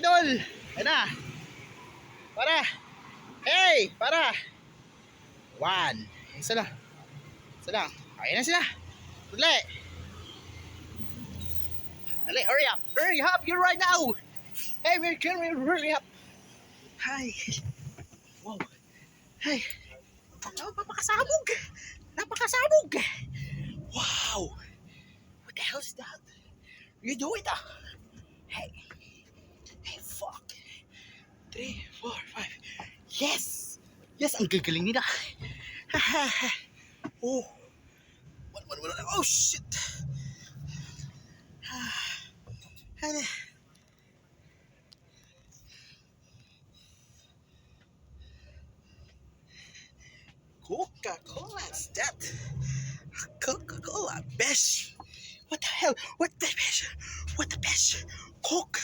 idol. Ayan na. Para. Hey, para. 1. Isa lang. Isa lang. Ayan na sila. Dali. Dali, hurry up. Hurry up, you're right now. Hey, hurry up. Hi. Wow. Hey. Oh, napakasabog. Napakasabog. Wow. What the hell is that? You do it ah. Hey. Hey, fuck. 3, 4, 5. Yes. Yes, ang gagaling nila. Oh. Oh, shit. Ano? Coca-Cola, is that? Coca-Cola, Besh. What the hell? What the Besh? What the Besh? Coke.